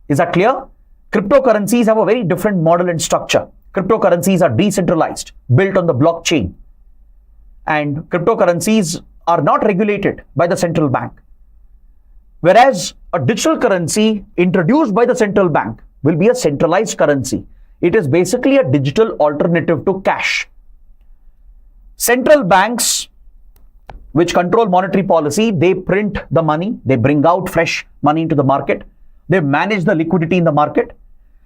Is that clear? Cryptocurrencies have a very different model and structure. Cryptocurrencies are decentralized, built on the blockchain. And cryptocurrencies are not regulated by the central bank. Whereas a digital currency introduced by the central bank will be a centralized currency. It is basically a digital alternative to cash. Central banks, which control monetary policy, they print the money, they bring out fresh money into the market, they manage the liquidity in the market,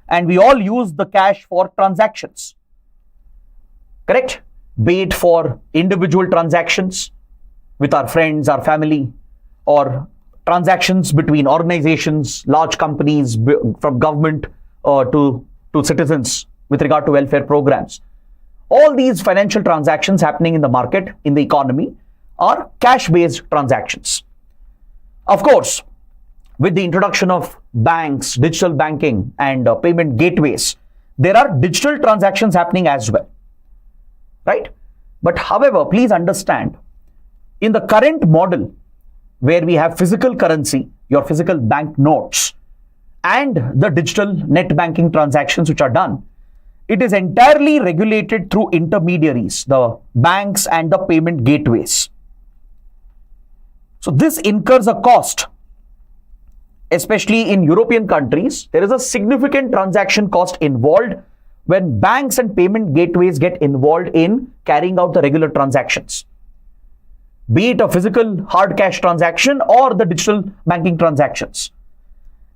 and we all use the cash for transactions. Correct? Be it for individual transactions with our friends, our family, or transactions between organizations, large companies, from government to citizens with regard to welfare programs. All these financial transactions happening in the market, in the economy, are cash-based transactions. Of course, with the introduction of banks, digital banking, and payment gateways, there are digital transactions happening as well. Right? But however, please understand, in the current model, where we have physical currency, your physical bank notes, and the digital net banking transactions which are done, it is entirely regulated through intermediaries, the banks and the payment gateways. So this incurs a cost. Especially in European countries, there is a significant transaction cost involved when banks and payment gateways get involved in carrying out the regular transactions. Be it a physical hard cash transaction or the digital banking transactions.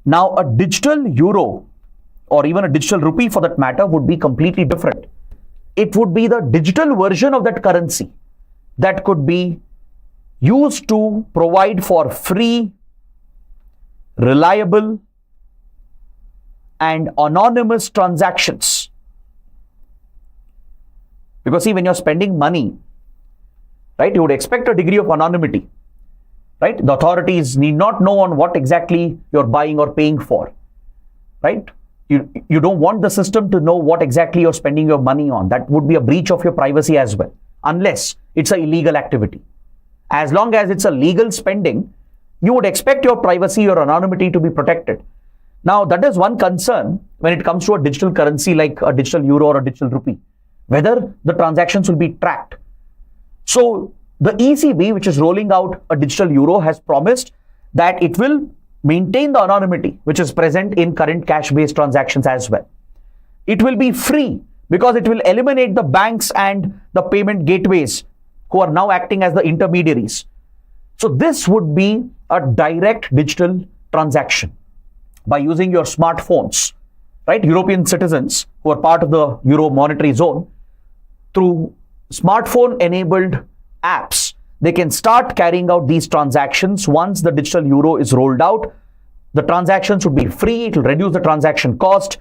Now, a digital euro or even a digital rupee for that matter would be completely different. It would be the digital version of that currency that could be used to provide for free, reliable, and anonymous transactions. Because see, when you're spending money, right, you would expect a degree of anonymity, right? The authorities need not know on what exactly you're buying or paying for, right? You don't want the system to know what exactly you're spending your money on. That would be a breach of your privacy as well, unless it's an illegal activity. As long as it's a legal spending, you would expect your privacy, your anonymity to be protected. Now, that is one concern when it comes to a digital currency like a digital euro or a digital rupee, whether the transactions will be tracked. So the ECB, which is rolling out a digital euro, has promised that it will maintain the anonymity which is present in current cash-based transactions as well. It will be free because it will eliminate the banks and the payment gateways who are now acting as the intermediaries. So this would be a direct digital transaction by using your smartphones, right? European citizens who are part of the Euro monetary zone, through smartphone-enabled apps, they can start carrying out these transactions. Once the digital euro is rolled out, the transactions would be free. It will reduce the transaction cost.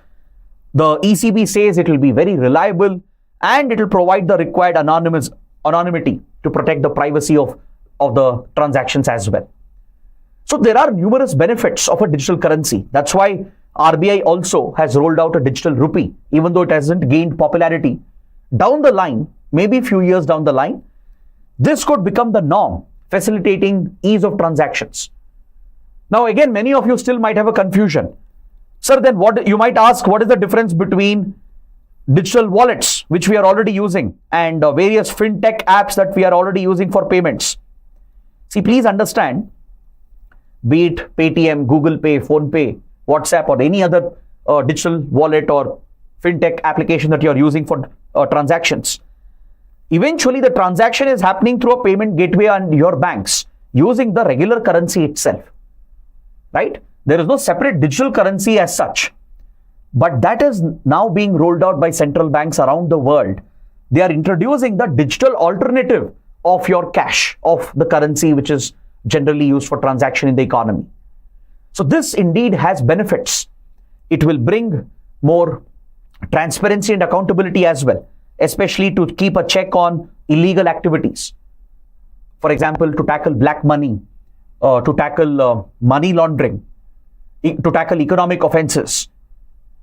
The ECB says it will be very reliable and it will provide the required anonymity to protect the privacy of the transactions as well. So there are numerous benefits of a digital currency. That's why RBI also has rolled out a digital rupee, even though it hasn't gained popularity. Down the line, maybe a few years down the line, this could become the norm, facilitating ease of transactions. Now again, many of you still might have a confusion. Sir, then what you might ask, what is the difference between digital wallets, which we are already using, and various fintech apps that we are already using for payments? See, please understand, be it Paytm, Google Pay, Phone Pay, WhatsApp, or any other digital wallet or fintech application that you're using for transactions. Eventually, the transaction is happening through a payment gateway and your banks using the regular currency itself, right? There is no separate digital currency as such. But that is now being rolled out by central banks around the world. They are introducing the digital alternative of your cash, of the currency which is generally used for transaction in the economy. So this indeed has benefits. It will bring more transparency and accountability as well, especially to keep a check on illegal activities. For example, to tackle black money, to tackle money laundering, to tackle economic offenses,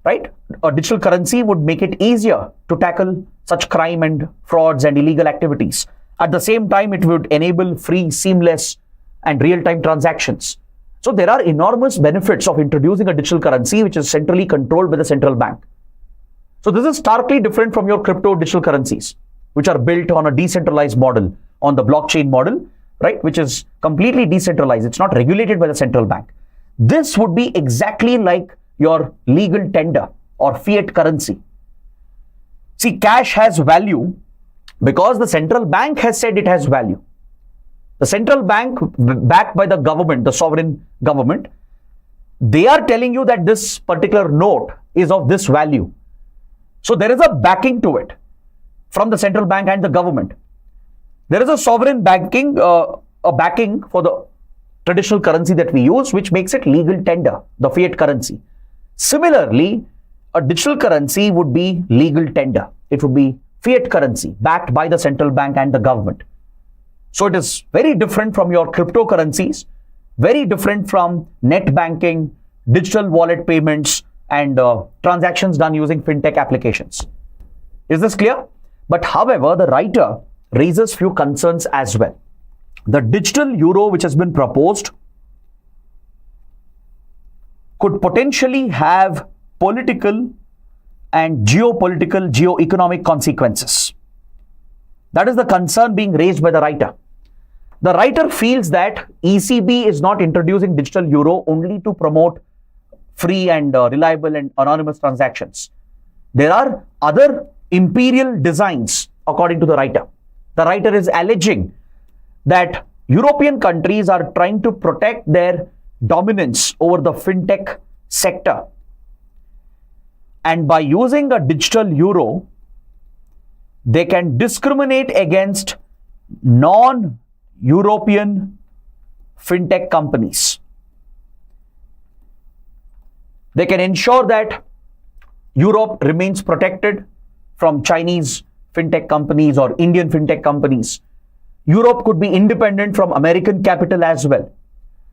right? A digital currency would make it easier to tackle such crime and frauds and illegal activities. At the same time, it would enable free, seamless, and real-time transactions. So there are enormous benefits of introducing a digital currency which is centrally controlled by the central bank. So this is starkly different from your crypto digital currencies, which are built on a decentralized model, on the blockchain model, right? Which is completely decentralized. It's not regulated by the central bank. This would be exactly like your legal tender or fiat currency. See, cash has value because the central bank has said it has value. The central bank, backed by the government, the sovereign government, they are telling you that this particular note is of this value. So there is a backing to it from the central bank and the government. There is a sovereign backing, a backing for the traditional currency that we use, which makes it legal tender, the fiat currency. Similarly, a digital currency would be legal tender. It would be fiat currency backed by the central bank and the government. So it is very different from your cryptocurrencies, very different from net banking, digital wallet payments, and transactions done using fintech applications. Is this clear? But however, the writer raises few concerns as well. The digital euro which has been proposed could potentially have political and geopolitical, geo-economic consequences. That is the concern being raised by the writer. The writer feels that ECB is not introducing digital euro only to promote free and reliable and anonymous transactions. There are other imperial designs, according to the writer. The writer is alleging that European countries are trying to protect their dominance over the fintech sector. And by using a digital euro, they can discriminate against non-European fintech companies. They can ensure that Europe remains protected from Chinese fintech companies or Indian fintech companies. Europe could be independent from American capital as well.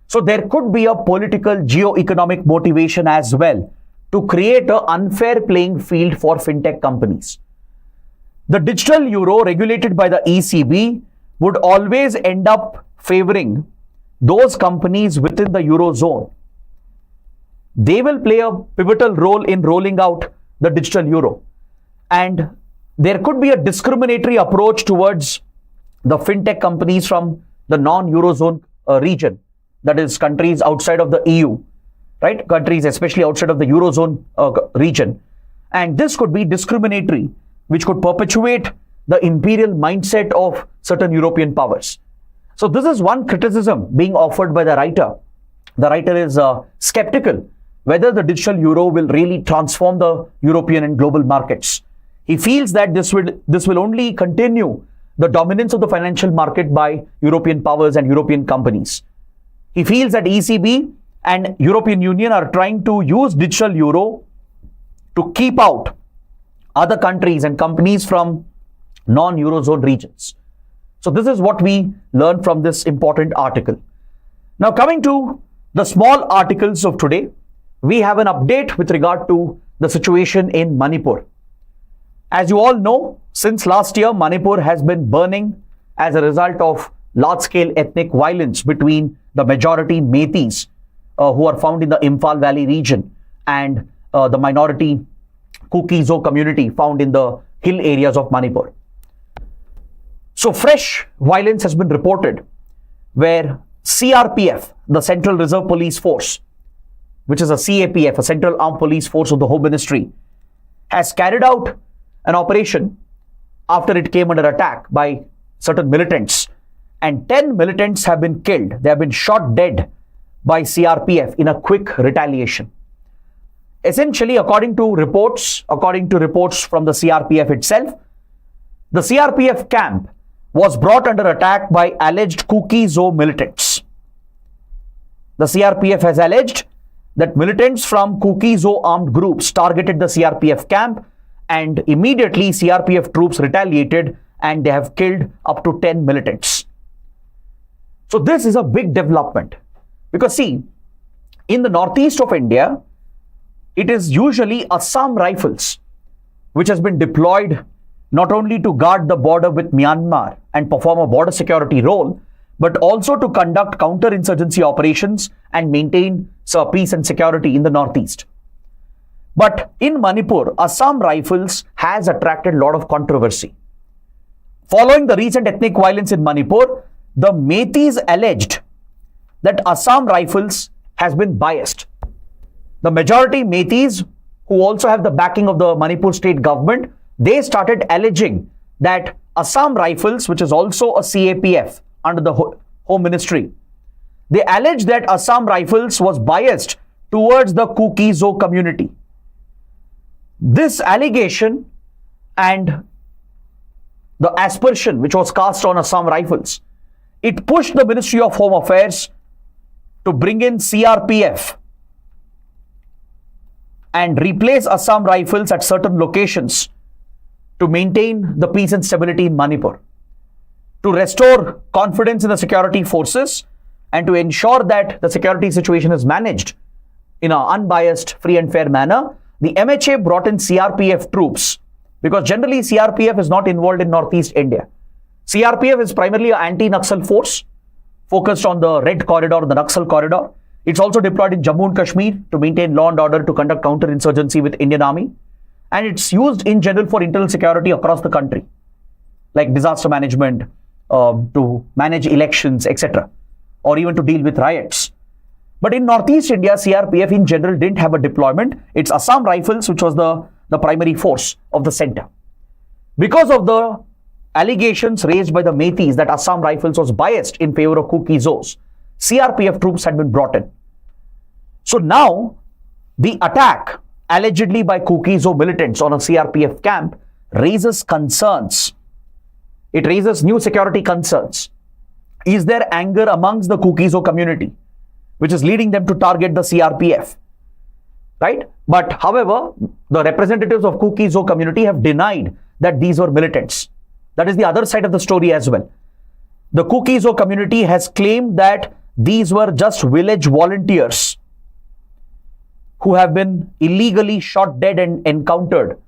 So there could be a political geo-economic motivation as well to create an unfair playing field for fintech companies. The digital euro regulated by the ECB would always end up favoring those companies within the eurozone. They will play a pivotal role in rolling out the digital euro. And there could be a discriminatory approach towards the fintech companies from the non-eurozone region, that is countries outside of the EU, right? Countries especially outside of the eurozone region. And this could be discriminatory, which could perpetuate the imperial mindset of certain European powers. So this is one criticism being offered by the writer. The writer is skeptical whether the digital euro will really transform the European and global markets. He feels that this will only continue the dominance of the financial market by European powers and European companies. He feels that ECB and European Union are trying to use digital euro to keep out other countries and companies from non-eurozone regions. So this is what we learn from this important article. Now coming to the small articles of today, we have an update with regard to the situation in Manipur. As you all know, since last year, Manipur has been burning as a result of large-scale ethnic violence between the majority Metis who are found in the Imphal Valley region and the minority Kuki-Zo community found in the hill areas of Manipur. So fresh violence has been reported where CRPF, the Central Reserve Police Force, which is a CAPF, a Central Armed Police Force of the Home Ministry, has carried out an operation after it came under attack by certain militants, and 10 militants have been killed. They have been shot dead by CRPF in a quick retaliation. Essentially, according to reports from the CRPF itself, the CRPF camp was brought under attack by alleged Kuki-Zo militants. The CRPF has alleged that militants from Kuki-Zo armed groups targeted the CRPF camp, and immediately CRPF troops retaliated and they have killed up to 10 militants. So this is a big development because see, in the northeast of India, it is usually Assam Rifles which has been deployed not only to guard the border with Myanmar and perform a border security role, but also to conduct counter-insurgency operations and maintain peace and security in the northeast. But in Manipur, Assam Rifles has attracted a lot of controversy. Following the recent ethnic violence in Manipur, the Metis alleged that Assam Rifles has been biased. The majority Metis, who also have the backing of the Manipur state government, they started alleging that Assam Rifles, which is also a CAPF under the Home Ministry, they alleged that Assam Rifles was biased towards the Kuki-Zo community. This allegation and the aspersion which was cast on Assam Rifles, it pushed the Ministry of Home Affairs to bring in CRPF and replace Assam Rifles at certain locations to maintain the peace and stability in Manipur, to restore confidence in the security forces and to ensure that the security situation is managed in an unbiased, free and fair manner. The MHA brought in CRPF troops because generally CRPF is not involved in Northeast India. CRPF is primarily an anti-Naxal force focused on the Red Corridor, the Naxal Corridor. It's also deployed in Jammu and Kashmir to maintain law and order, to conduct counter-insurgency with Indian Army. And it's used in general for internal security across the country, like disaster management, to manage elections, etc., or even to deal with riots. But in Northeast India, CRPF in general didn't have a deployment. It's Assam Rifles, which was the primary force of the center. Because of the allegations raised by the Metis that Assam Rifles was biased in favor of Kuki-Zos, CRPF troops had been brought in. So now, the attack allegedly by Kuki-Zo militants on a CRPF camp raises concerns. It raises new security concerns. Is there anger amongst the Kuki-Zo community, which is leading them to target the CRPF? Right? But however, the representatives of Kuki-Zo community have denied that these were militants. That is the other side of the story as well. The Kuki-Zo community has claimed that these were just village volunteers who have been illegally shot dead and encountered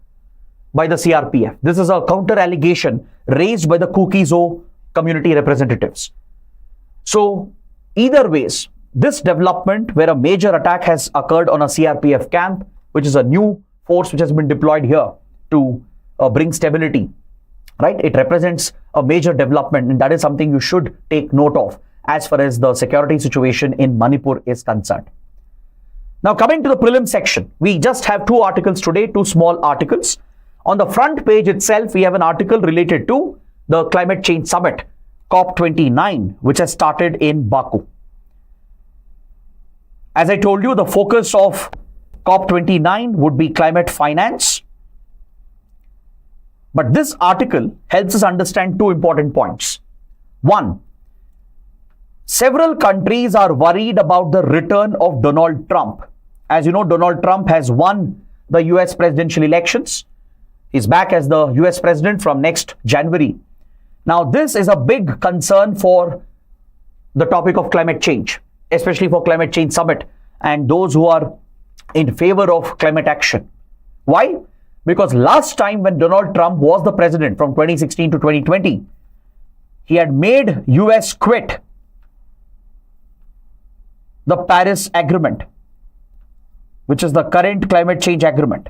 by the CRPF. This is a counter allegation raised by the Kuki-Zo community representatives. So either ways, this development where a major attack has occurred on a CRPF camp, which is a new force which has been deployed here to bring stability, right? It represents a major development, and that is something you should take note of as far as the security situation in Manipur is concerned. Now coming to the prelim section, we just have two articles today, two small articles. On the front page itself, we have an article related to the climate change summit, COP29, which has started in Baku. As I told you, the focus of COP29 would be climate finance. But this article helps us understand two important points. One, several countries are worried about the return of Donald Trump. As you know, Donald Trump has won the US presidential elections. He's back as the US president from next January. Now, this is a big concern for the topic of climate change, especially for climate change summit and those who are in favor of climate action. Why? Because last time when Donald Trump was the president from 2016 to 2020, he had made US quit the Paris Agreement, which is the current climate change agreement.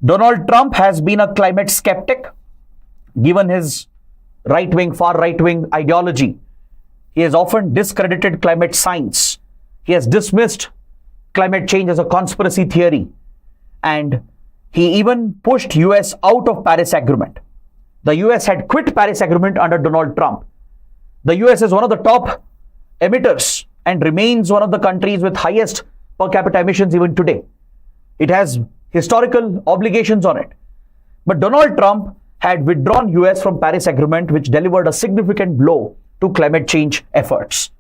Donald Trump has been a climate skeptic, given his right-wing, far right-wing ideology. He has often discredited climate science. He has dismissed climate change as a conspiracy theory. And he even pushed US out of Paris Agreement. The US had quit Paris Agreement under Donald Trump. The US is one of the top emitters and remains one of the countries with highest per capita emissions even today. It has historical obligations on it. But Donald Trump had withdrawn US from Paris Agreement, which delivered a significant blow to climate change efforts.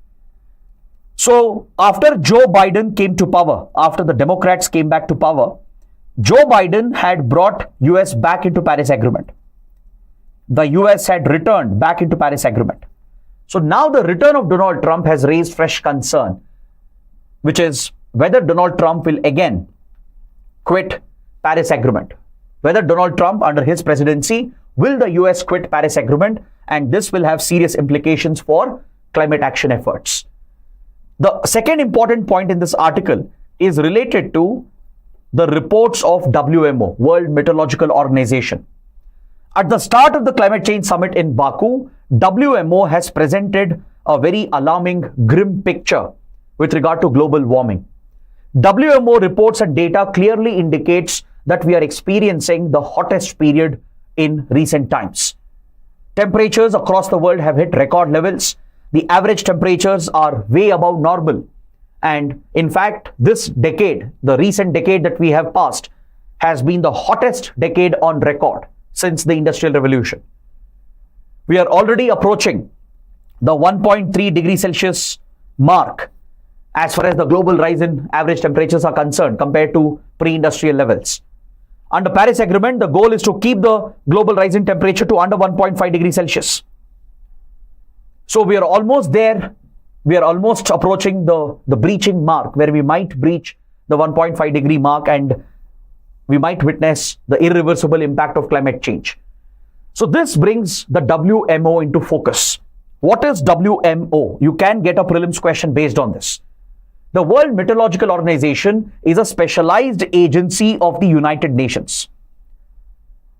So after Joe Biden came to power, after the Democrats came back to power, Joe Biden had brought US back into Paris Agreement. The US had returned back into Paris Agreement. So now the return of Donald Trump has raised fresh concern, which is whether Donald Trump will again quit Paris Agreement. Whether Donald Trump under his presidency will the US quit Paris Agreement, and this will have serious implications for climate action efforts. The second important point in this article is related to the reports of WMO, World Meteorological Organization. At the start of the climate change summit in Baku, WMO has presented a very alarming, grim picture with regard to global warming. WMO reports and data clearly indicates that we are experiencing the hottest period in recent times. Temperatures across the world have hit record levels. The average temperatures are way above normal. And in fact, this decade, the recent decade that we have passed, has been the hottest decade on record since the Industrial Revolution. We are already approaching the 1.3 degrees Celsius mark as far as the global rise in average temperatures are concerned compared to pre-industrial levels. Under Paris Agreement, the goal is to keep the global rise in temperature to under 1.5 degrees Celsius. So we are almost there. We are almost approaching the breaching mark where we might breach the 1.5 degree mark and we might witness the irreversible impact of climate change. So this brings the WMO into focus. What is WMO? You can get a prelims question based on this. The World Meteorological Organization is a specialized agency of the United Nations.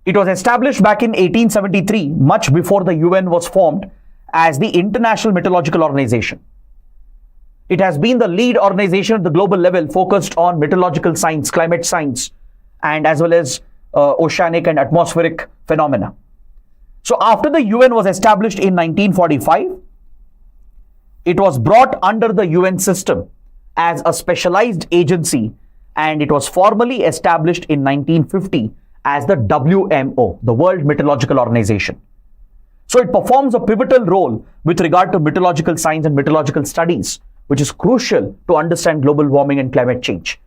It was established back in 1873, much before the UN was formed, as the International Meteorological Organization. It has been the lead organization at the global level focused on meteorological science, climate science, and as well as oceanic and atmospheric phenomena. So after the UN was established in 1945, it was brought under the UN system as a specialized agency, and it was formally established in 1950 as the WMO, the World Meteorological Organization. So it performs a pivotal role with regard to meteorological science and meteorological studies, which is crucial to understand global warming and climate change.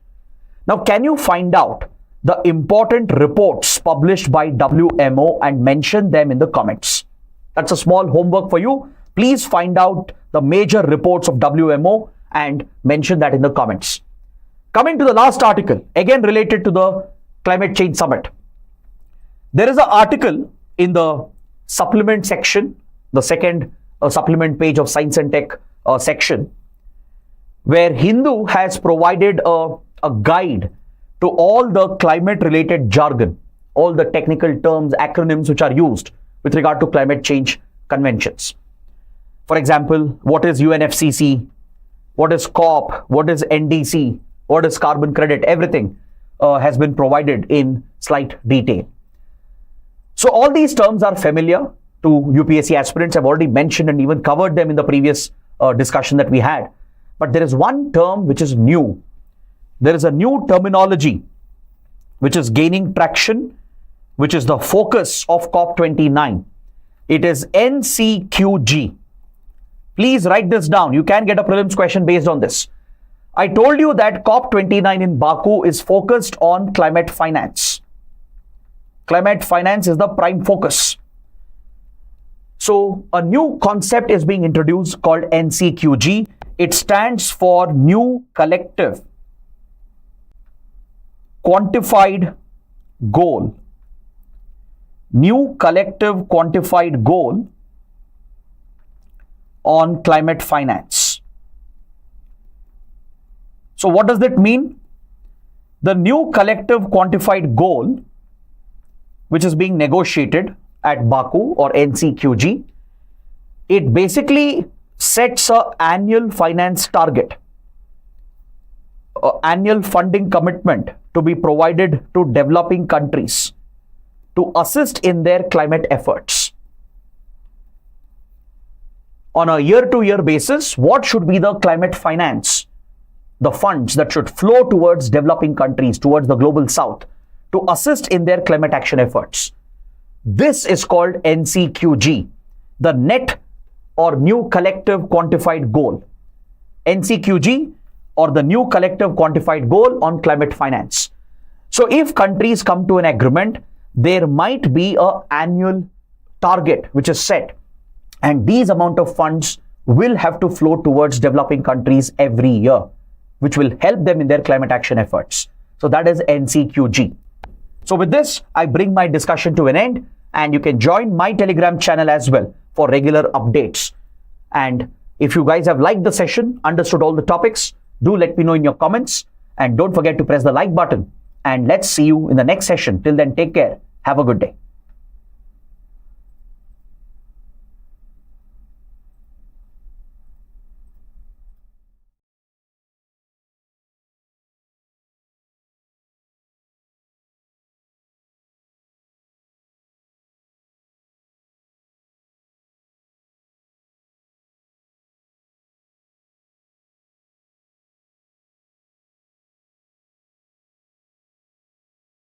Now, can you find out the important reports published by WMO and mention them in the comments? That's a small homework for you. Please find out the major reports of WMO and mention that in the comments. Coming to the last article, again related to the climate change summit. There is an article in the supplement section, the second supplement page of Science and Tech section, where Hindu has provided a guide to all the climate related jargon, all the technical terms, acronyms which are used with regard to climate change conventions. For example, what is UNFCCC? What is COP? What is NDC? What is carbon credit? Everything has been provided in slight detail. So all these terms are familiar to UPSC aspirants. I've already mentioned and even covered them in the previous discussion that we had. But there is one term which is new. There is a new terminology which is gaining traction, which is the focus of COP29. It is NCQG. Please write this down. You can get a prelims question based on this. I told you that COP29 in Baku is focused on climate finance. Climate finance is the prime focus. So a new concept is being introduced called NCQG. It stands for New Collective Quantified Goal. New Collective Quantified Goal on Climate Finance. So what does that mean? The new collective quantified goal, which is being negotiated at Baku or NCQG, it basically sets an annual finance target, annual funding commitment to be provided to developing countries to assist in their climate efforts. On a year-to-year basis, what should be the climate finance the funds that should flow towards developing countries, towards the global south, to assist in their climate action efforts. This is called NCQG, the Net or New Collective Quantified Goal. NCQG or the New Collective Quantified Goal on Climate Finance. So if countries come to an agreement, there might be an annual target which is set, and these amount of funds will have to flow towards developing countries every year, which will help them in their climate action efforts. So that is NCQG. So with this, I bring my discussion to an end, and you can join my Telegram channel as well for regular updates. And if you guys have liked the session, understood all the topics, do let me know in your comments, and don't forget to press the like button, and let's see you in the next session. Till then, take care. Have a good day.